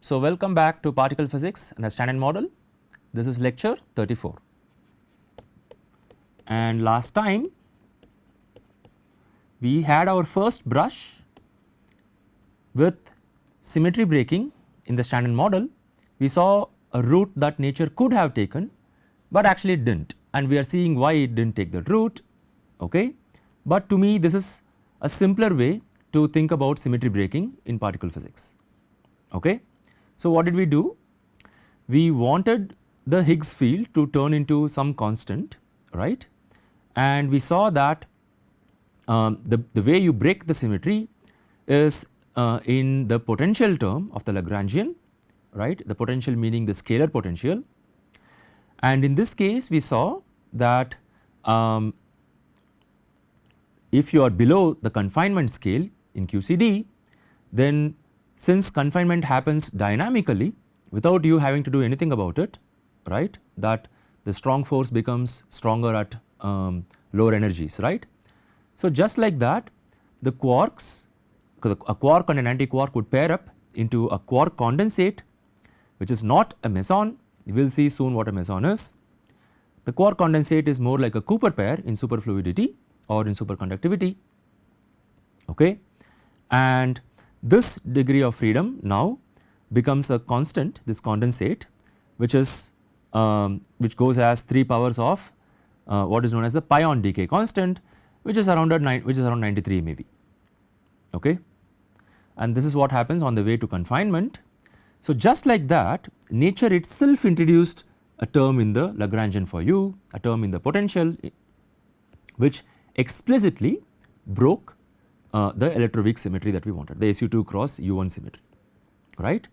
So, welcome back to particle physics and the Standard Model. This is lecture 34, and last time we had our first brush with symmetry breaking in the Standard Model. We saw a route that nature could have taken, but actually it did not, and we are seeing why it did not take that route. Okay. But to me this is a simpler way to think about symmetry breaking in particle physics. Okay. So, what did we do? We wanted the Higgs field to turn into some constant, right, and we saw that the way you break the symmetry is in the potential term of the Lagrangian, right, the potential meaning the scalar potential, and in this case we saw that if you are below the confinement scale in QCD, then since confinement happens dynamically without you having to do anything about it, right, that the strong force becomes stronger at lower energies, right. So, just like that the quarks, a quark and an anti-quark would pair up into a quark condensate, which is not a meson. We will see soon what a meson is. The quark condensate is more like a Cooper pair in superfluidity or in superconductivity, okay. And this degree of freedom now becomes a constant, this condensate, which is which goes as 3 powers of what is known as the pion decay constant, which is around 93 MeV, okay. And this is what happens on the way to confinement. So, just like that nature itself introduced a term in the Lagrangian for you, a term in the potential, which explicitly broke the electroweak symmetry that we wanted, the SU2 cross U1 symmetry, right.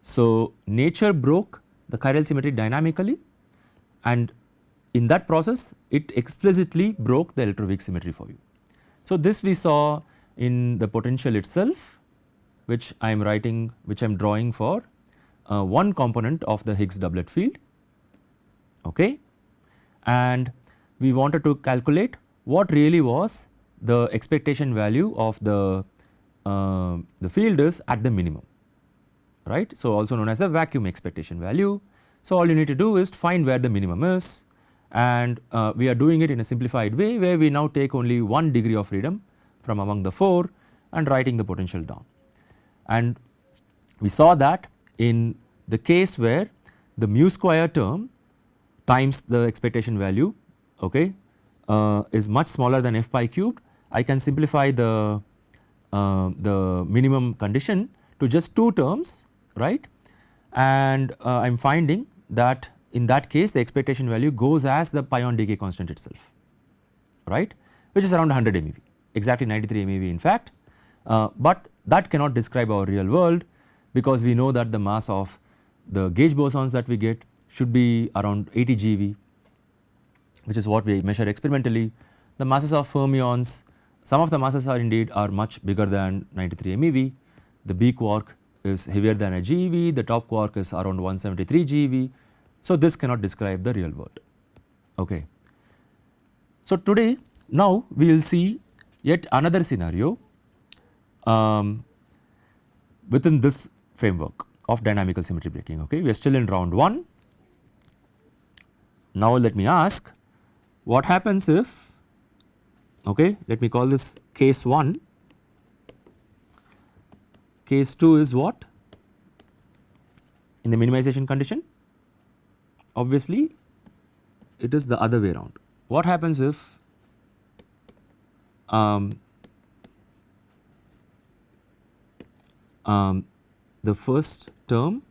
So, nature broke the chiral symmetry dynamically, and in that process it explicitly broke the electroweak symmetry for you. So, this we saw in the potential itself, which I am writing, which I am drawing for one component of the Higgs doublet field, okay. And we wanted to calculate what really was the expectation value of the field is at the minimum, right. So, also known as the vacuum expectation value. So, all you need to do is to find where the minimum is, and we are doing it in a simplified way where we now take only 1 degree of freedom from among the 4 and writing the potential down. And we saw that in the case where the mu square term times the expectation value, okay, is much smaller than f pi cubed, I can simplify the minimum condition to just 2 terms, right, and I am finding that in that case the expectation value goes as the pion decay constant itself, right, which is around 100 MeV, exactly 93 MeV in fact, but that cannot describe our real world, because we know that the mass of the gauge bosons that we get should be around 80 GeV, which is what we measure experimentally. The masses of fermions, some of the masses are indeed much bigger than 93 MeV. The B quark is heavier than a GeV, the top quark is around 173 GeV. So, this cannot describe the real world, okay. So, today now we will see yet another scenario within this framework of dynamical symmetry breaking, okay. We are still in round 1. Now, let me ask what happens if, okay, let me call this case 1, case 2 is what? In the minimization condition, obviously it is the other way around. What happens if the first term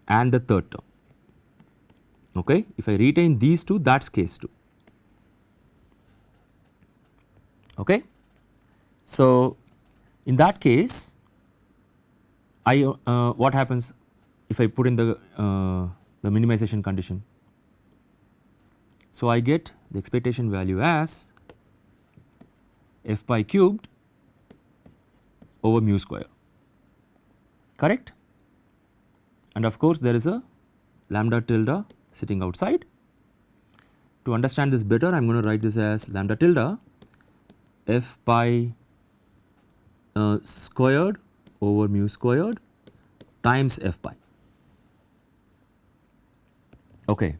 and the third term, okay, if I retain these two, that is case 2, okay. So, in that case what happens if I put in the minimization condition? So, I get the expectation value as f pi cubed over mu square, correct, and of course there is a lambda tilde sitting outside. To understand this better, I am going to write this as lambda tilde f pi squared over mu squared times f pi. Okay.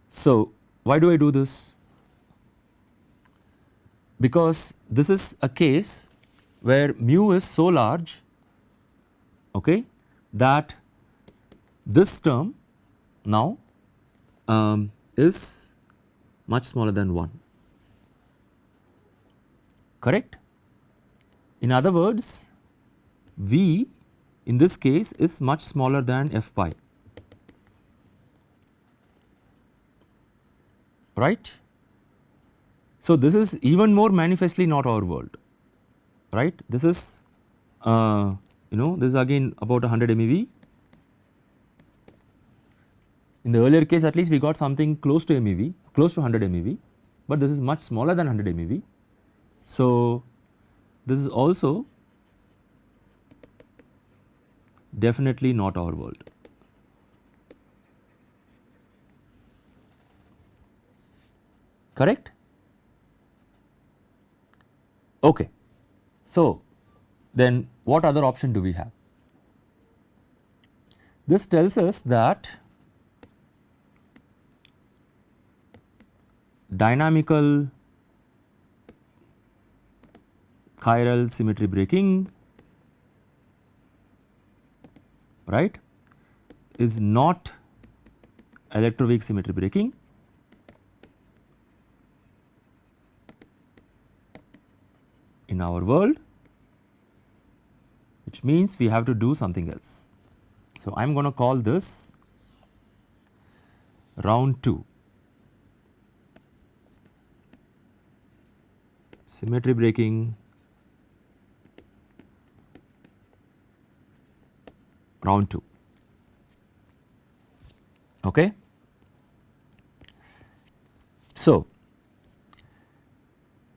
So, why do I do this? Because this is a case where mu is so large, okay, that this term now is much smaller than 1, correct? In other words, V in this case is much smaller than f pi, right? So, this is even more manifestly not our world, right? This is this is again about 100 MeV. In the earlier case at least we got something close to MeV, close to 100 MeV, but this is much smaller than 100 MeV. So, this is also definitely not our world. Correct? Okay. So, then what other option do we have? This tells us that dynamical chiral symmetry breaking, right, is not electroweak symmetry breaking, in our world, which means we have to do something else. So, I am going to call this round 2, symmetry breaking round 2, okay. So,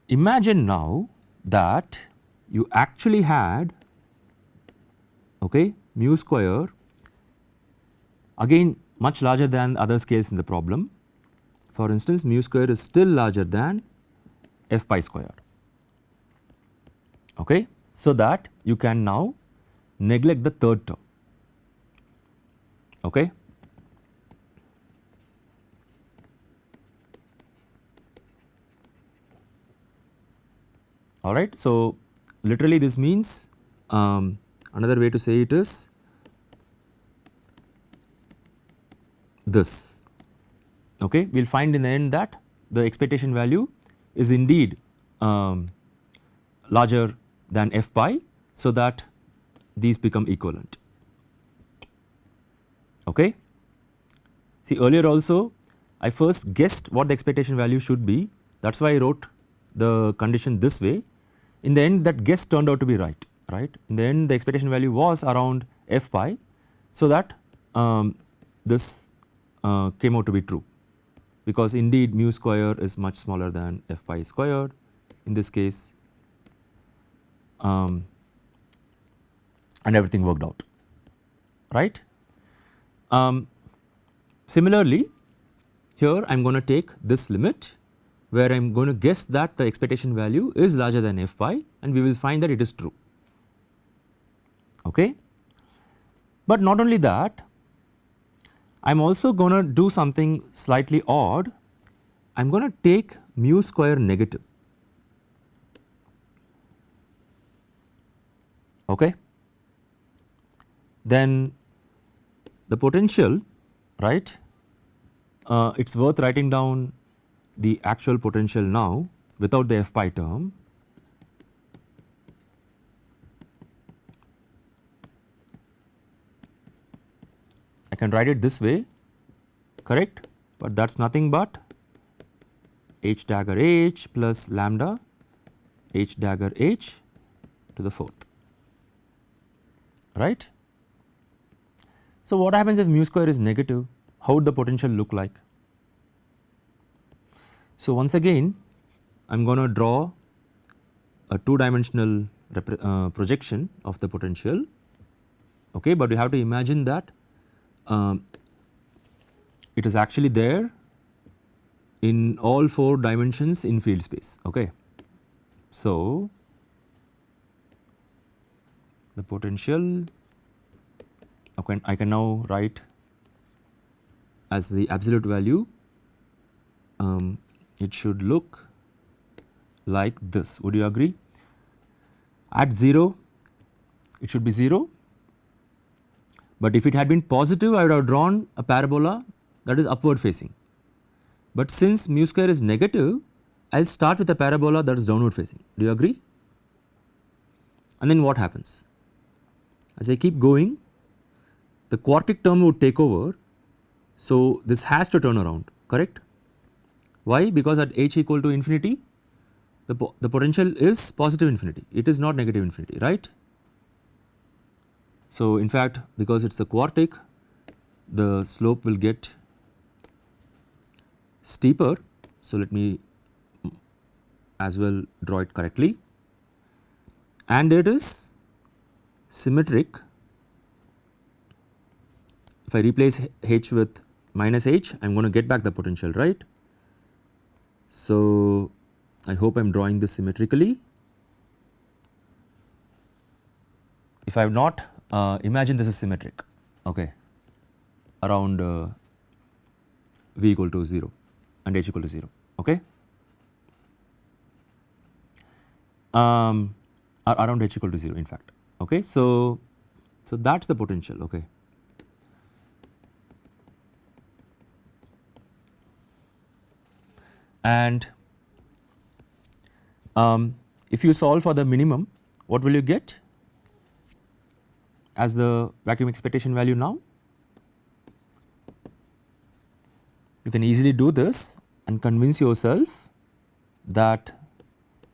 imagine now that you actually had, okay, mu square again much larger than other scales in the problem. For instance, mu square is still larger than f pi square, okay. So, that you can now neglect the third term, okay. All right. So, literally this means another way to say it is this, okay. We will find in the end that the expectation value is indeed larger than f pi, so that these become equivalent, okay. See, earlier also I first guessed what the expectation value should be, that is why I wrote the condition this way. In the end that guess turned out to be right, right. In the end the expectation value was around f pi, so that this came out to be true, because indeed mu square is much smaller than f pi squared in this case, and everything worked out, right. Similarly, here I am going to take this limit where I am going to guess that the expectation value is larger than f pi, and we will find that it is true, okay. But not only that, I am also going to do something slightly odd. I am going to take mu square negative, okay. Then the potential, right, it is worth writing down the actual potential now without the f pi term. I can write it this way, correct, but that is nothing but h dagger h plus lambda h dagger h to the 4th, right. So, what happens if mu square is negative? How would the potential look like? So, once again I am going to draw a 2-dimensional projection of the potential, okay, but you have to imagine that it is actually there in all 4 dimensions in field space, okay. So, the potential, okay, I can now write as the absolute value, it should look like this. Would you agree? At 0 it should be 0, but if it had been positive I would have drawn a parabola that is upward facing. But since mu square is negative, I will start with a parabola that is downward facing. Do you agree? And then what happens? As I keep going, the quartic term would take over, so this has to turn around, correct? Why? Because at h equal to infinity, the potential is positive infinity, it is not negative infinity, right? So, in fact, because it is the quartic, the slope will get steeper. So, let me as well draw it correctly, and it is symmetric. If I replace h with minus h, I am going to get back the potential, right. So, I hope I am drawing this symmetrically. If I have not, imagine this is symmetric, okay, around v equal to 0 and h equal to 0, okay. Around h equal to 0 in fact, okay. So that is the potential, okay. And if you solve for the minimum, what will you get as the vacuum expectation value now? You can easily do this and convince yourself that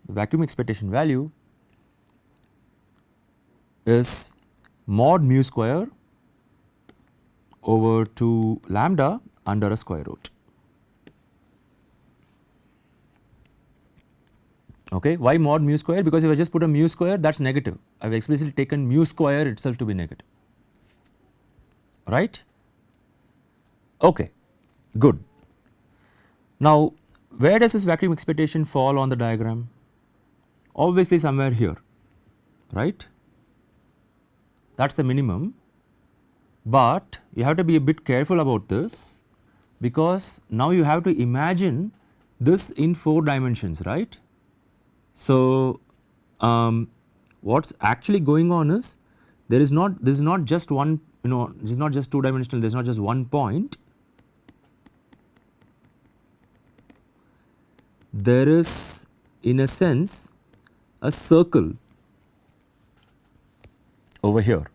the vacuum expectation value is mod mu square over 2 lambda under a square root. Okay. Why mod mu square? Because if I just put a mu square, that is negative. I have explicitly taken mu square itself to be negative, right. Okay, good. Now, where does this vacuum expectation fall on the diagram? Obviously somewhere here, right. That is the minimum, but you have to be a bit careful about this, because now you have to imagine this in 4 dimensions, right. So, what is actually going on is this is not just one, this is not just 2 dimensional, there is not just one point, there is in a sense a circle over here,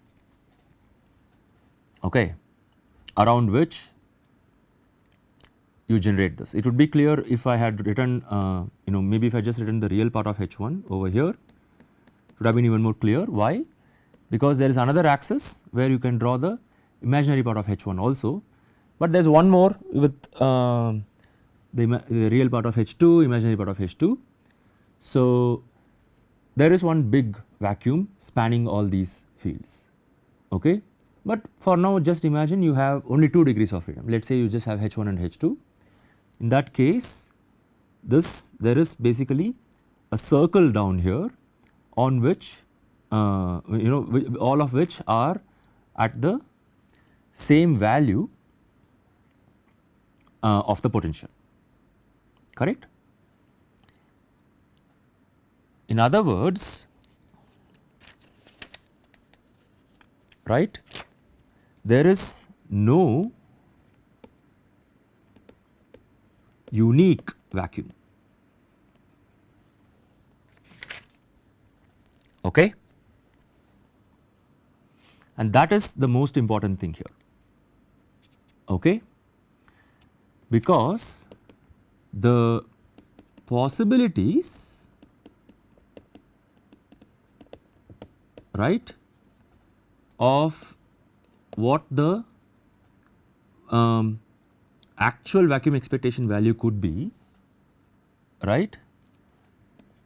okay, around which you generate this. It would be clear if I had written, maybe if I just written the real part of H1 over here, it would have been even more clear. Why? Because there is another axis where you can draw the imaginary part of H1 also, but there is one more with the real part of H2, imaginary part of H2. So, there is one big vacuum spanning all these fields, okay. But for now just imagine you have only 2 degrees of freedom, let us say you just have H1 and H2. In that case, there is basically a circle down here on which all of which are at the same value of the potential, correct. In other words, right, there is no unique vacuum, okay, and that is the most important thing here, okay, because the possibilities, right, of what the actual vacuum expectation value could be, right,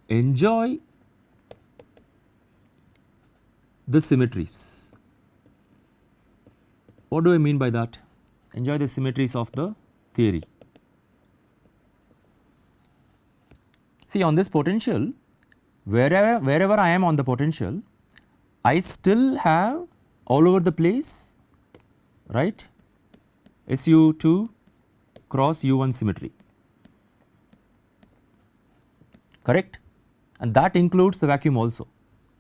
enjoy the symmetries. What do I mean by that? Enjoy the symmetries of the theory. See, on this potential, wherever I am on the potential, I still have all over the place, right, SU2 cross U1 symmetry, correct, and that includes the vacuum also,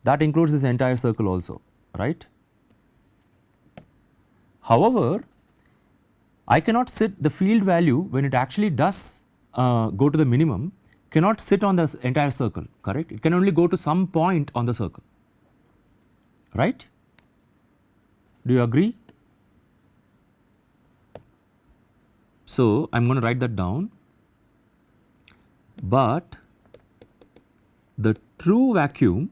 that includes this entire circle also, right. However, I cannot sit the field value when it actually does go to the minimum cannot sit on the entire circle, correct, it can only go to some point on the circle, right. Do you agree? So, I am going to write that down, but the true vacuum,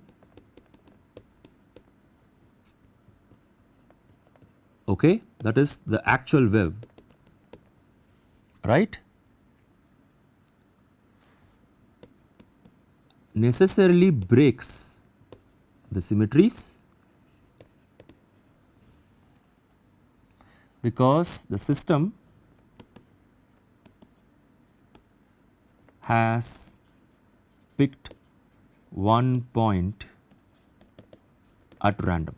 okay, that is the actual wave, right, necessarily breaks the symmetries because the system has picked one point at random.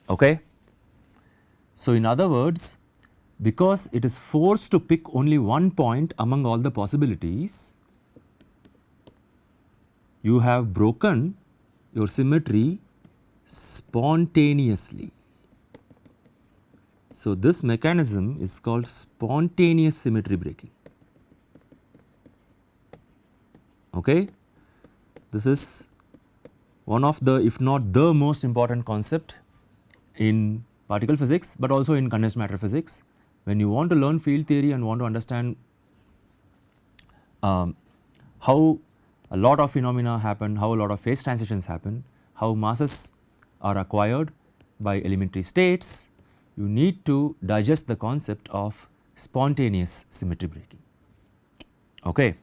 Okay. So, in other words, because it is forced to pick only one point among all the possibilities, you have broken your symmetry spontaneously. So, this mechanism is called spontaneous symmetry breaking. Okay. This is one of the, if not the most important concept in particle physics, but also in condensed matter physics. When you want to learn field theory and want to understand how a lot of phenomena happen, how a lot of phase transitions happen, how masses are acquired by elementary states, you need to digest the concept of spontaneous symmetry breaking. Okay.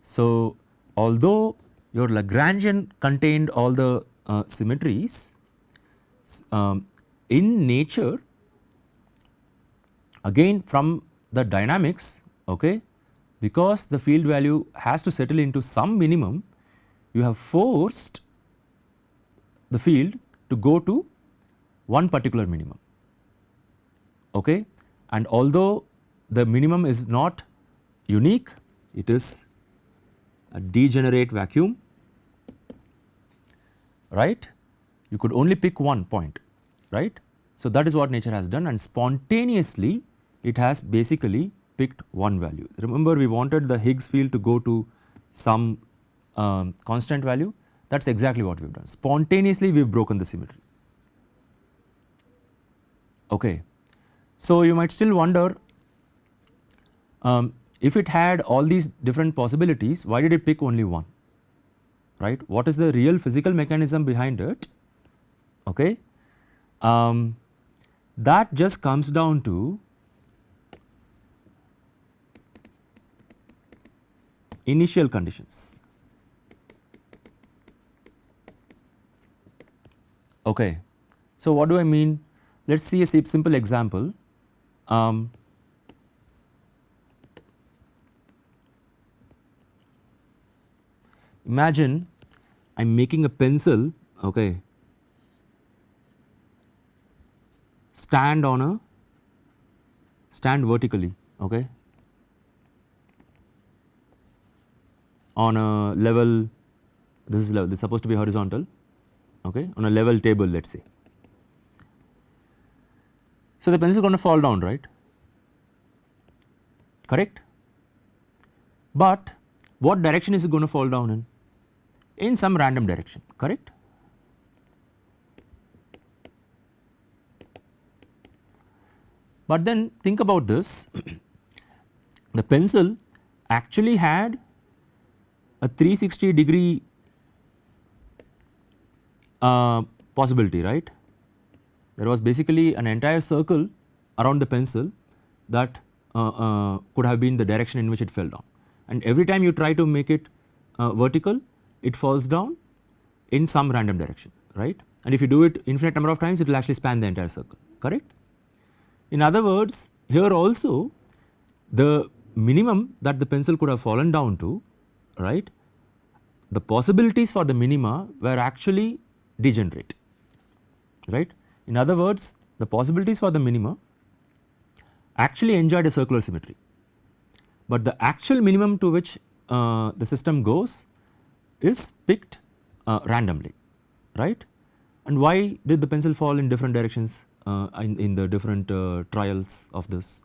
So, although your Lagrangian contained all the symmetries, in nature, again from the dynamics, okay, because the field value has to settle into some minimum, you have forced the field to go to one particular minimum, okay, and although the minimum is not unique, it is a degenerate vacuum, right, you could only pick one point, right. So, that is what nature has done, and spontaneously it has basically picked one value. Remember, we wanted the Higgs field to go to some constant value, that is exactly what we have done. Spontaneously we have broken the symmetry. Okay. So, you might still wonder if it had all these different possibilities, why did it pick only one, right? What is the real physical mechanism behind it? Okay. That just comes down to initial conditions. Okay. So, what do I mean? Let us see a simple example. Imagine I am making a pencil, okay, stand vertically, okay, on a level, this is level, this is supposed to be horizontal, okay, on a level table, let us say. So, the pencil is going to fall down, right, correct, but what direction is it going to fall down in? In some random direction, correct. But then think about this, the pencil actually had a 360-degree possibility, right. There was basically an entire circle around the pencil that could have been the direction in which it fell down, and every time you try to make it vertical, it falls down in some random direction, right, and if you do it infinite number of times, it will actually span the entire circle, correct. In other words, here also the minimum that the pencil could have fallen down to, right, the possibilities for the minima were actually degenerate, right. In other words, the possibilities for the minima actually enjoyed a circular symmetry, but the actual minimum to which the system goes is picked randomly, right. And why did the pencil fall in different directions in the different trials of this?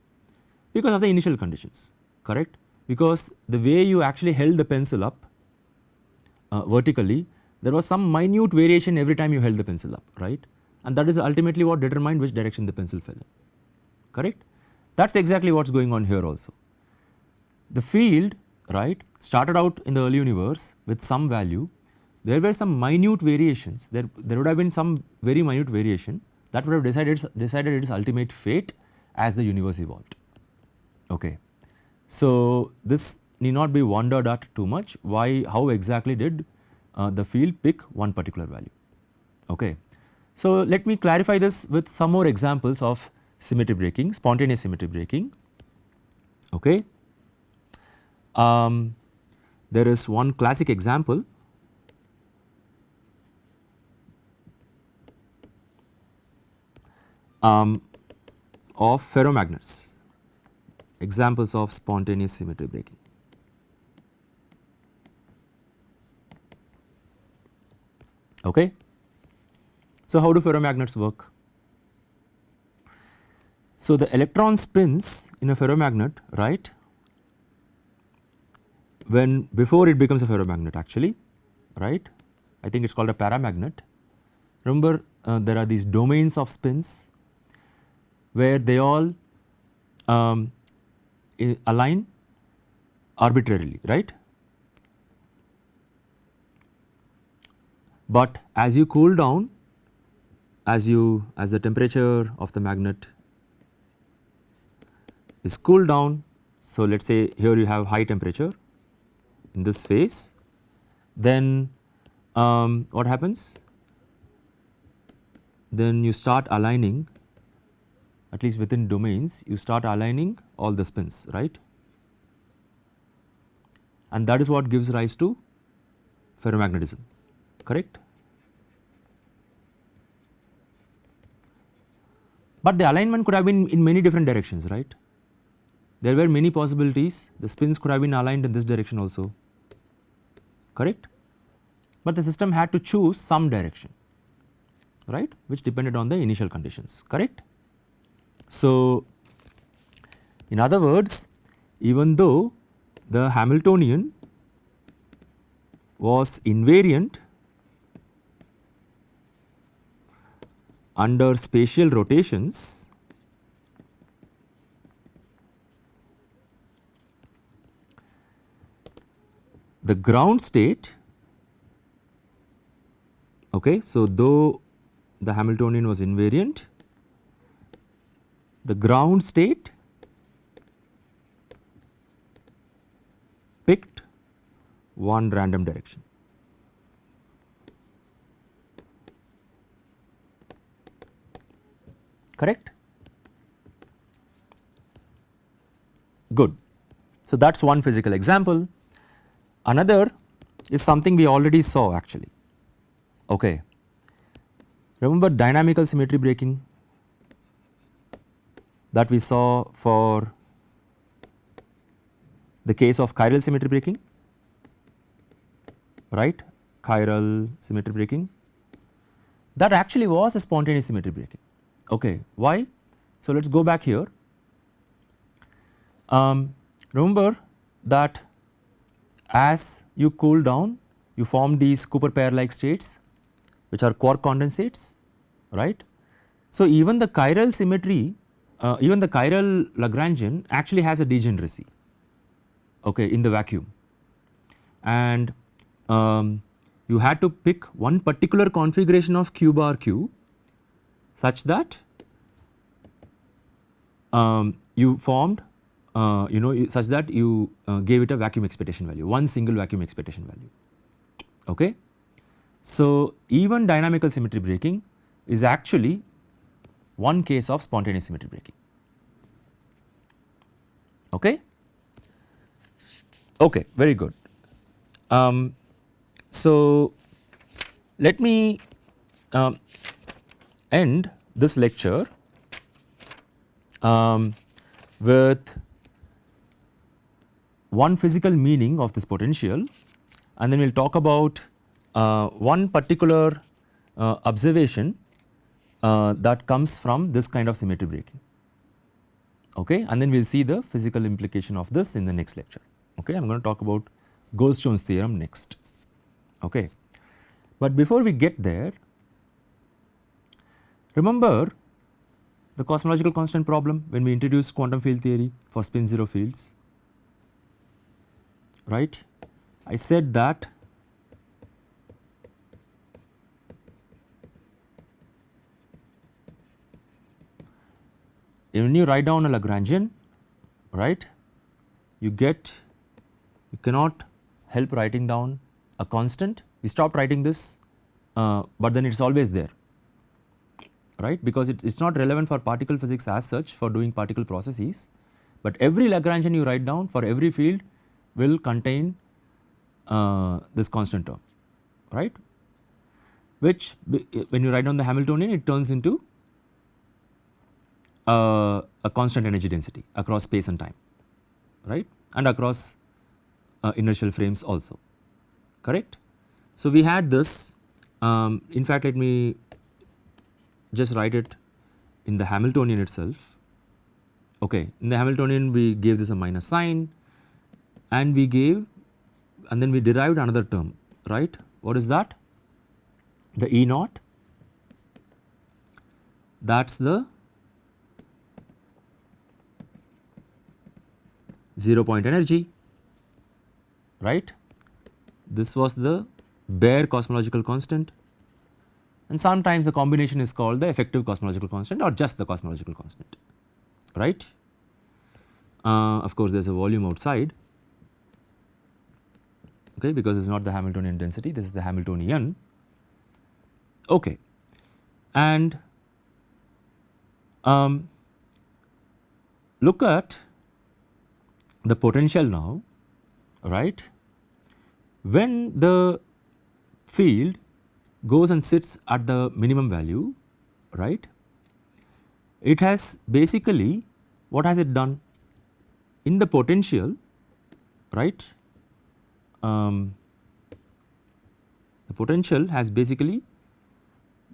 Because of the initial conditions, correct. Because the way you actually held the pencil up vertically, there was some minute variation every time you held the pencil up, right, and that is ultimately what determined which direction the pencil fell in, correct. That is exactly what is going on here also. The field, right, started out in the early universe with some value. There were some minute variations, there would have been some very minute variation that would have decided its ultimate fate as the universe evolved, okay. So, this need not be wondered at too much, why, how exactly did the field pick one particular value, okay. So, let me clarify this with some more examples of symmetry breaking, spontaneous symmetry breaking, okay. There is one classic example of ferromagnets, examples of spontaneous symmetry breaking. Okay. So, how do ferromagnets work? So, the electron spins in a ferromagnet, right, when before it becomes a ferromagnet actually, right, I think it is called a paramagnet. Remember there are these domains of spins where they all align arbitrarily, right. But as you cool down, as the temperature of the magnet is cooled down, so let us say here you have high temperature in this phase, then what happens? Then you start aligning, at least within domains, you start aligning all the spins, right, and that is what gives rise to ferromagnetism, correct. But the alignment could have been in many different directions, right. There were many possibilities, the spins could have been aligned in this direction also, correct, but the system had to choose some direction, right, which depended on the initial conditions, correct. So, in other words, even though the Hamiltonian was invariant under spatial rotations, the ground state, okay, so though the Hamiltonian was invariant, the ground state picked one random direction. Correct? Good. So, that is one physical example. Another is something we already saw actually. Okay. Remember dynamical symmetry breaking that we saw for the case of chiral symmetry breaking, right, chiral symmetry breaking, that actually was a spontaneous symmetry breaking. Okay. Why? So, let us go back here. Remember that as you cool down, you form these Cooper pair like states which are quark condensates, right. So, even the chiral symmetry, even the chiral Lagrangian actually has a degeneracy, okay, in the vacuum, and you had to pick one particular configuration of q bar q such that you formed such that you gave it a vacuum expectation value, one single vacuum expectation value, okay. So, even dynamical symmetry breaking is actually one case of spontaneous symmetry breaking, okay. Okay, very good. So, let me end this lecture with one physical meaning of this potential, and then we will talk about one particular observation that comes from this kind of symmetry breaking, okay, and then we will see the physical implication of this in the next lecture. Okay. I am going to talk about Goldstone's theorem next. Okay. But before we get there, remember the cosmological constant problem when we introduced quantum field theory for spin 0 fields, right. I said that when you write down a Lagrangian, right, you cannot help writing down a constant. We stopped writing this, but then it is always there, right, because it is not relevant for particle physics as such for doing particle processes, but every Lagrangian you write down for every field will contain this constant term, right, which when you write down the Hamiltonian it turns into a constant energy density across space and time, right, and across inertial frames also, correct. So, we had this, in fact, let me just write it in the Hamiltonian itself. Okay. In the Hamiltonian we gave this a minus sign, and then we derived another term, right. What is that? The E naught, that is the 0 point energy, right. This was the bare cosmological constant, and sometimes the combination is called the effective cosmological constant or just the cosmological constant, right. Of course, there is a volume outside, okay, because it is not the Hamiltonian density, this is the Hamiltonian, okay. And look at the potential now, right. When the field goes and sits at the minimum value, right, it has basically, what has it done? In the potential, right, the potential has basically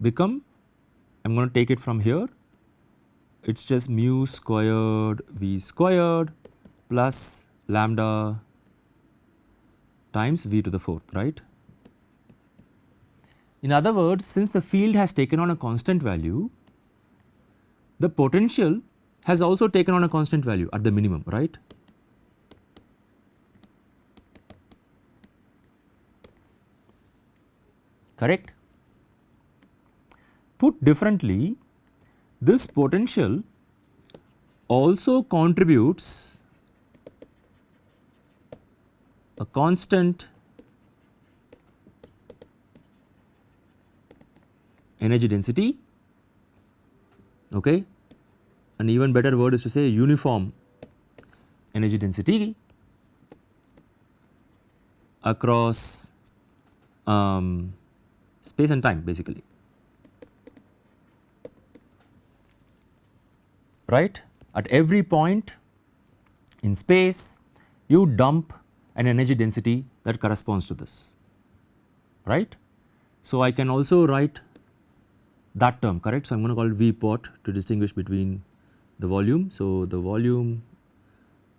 become, I am going to take it from here, it is just mu squared V squared plus lambda times V to the 4th, right. In other words, since the field has taken on a constant value, the potential has also taken on a constant value at the minimum, right. Correct. Put differently, this potential also contributes a constant energy density, okay. An even better word is to say uniform energy density across space and time basically, right. At every point in space you dump an energy density that corresponds to this, right. So, I can also write that term, correct. So, I am going to call it V pot to distinguish between the volume. So, the volume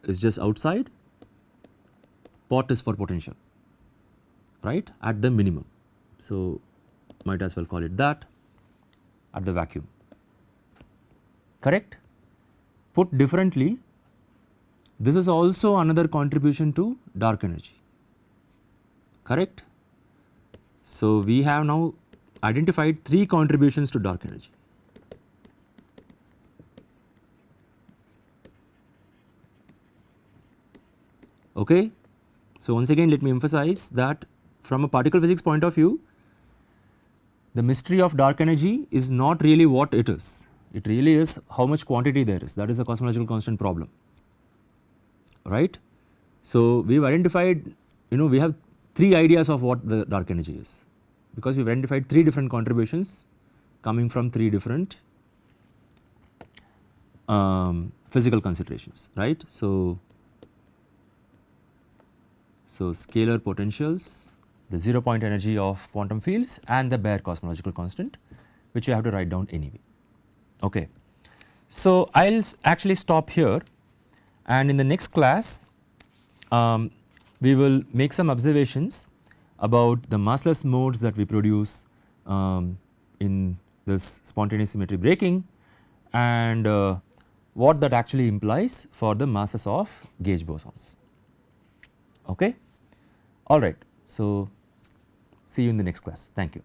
is just outside, pot is for potential, right, at the minimum. So, might as well call it that at the vacuum, correct. Put differently, this is also another contribution to dark energy, correct. So, we have now identified 3 contributions to dark energy, okay. So, once again let me emphasize that from a particle physics point of view, the mystery of dark energy is not really what it is, it really is how much quantity there is, that is the cosmological constant problem, right. So, we have identified, we have 3 ideas of what the dark energy is, because we have identified 3 different contributions coming from 3 different physical considerations, right. So scalar potentials, the 0 point energy of quantum fields and the bare cosmological constant, which you have to write down anyway. Okay. So, I will actually stop here, and in the next class we will make some observations about the massless modes that we produce in this spontaneous symmetry breaking, and what that actually implies for the masses of gauge bosons. Okay. All right. So, see you in the next class. Thank you.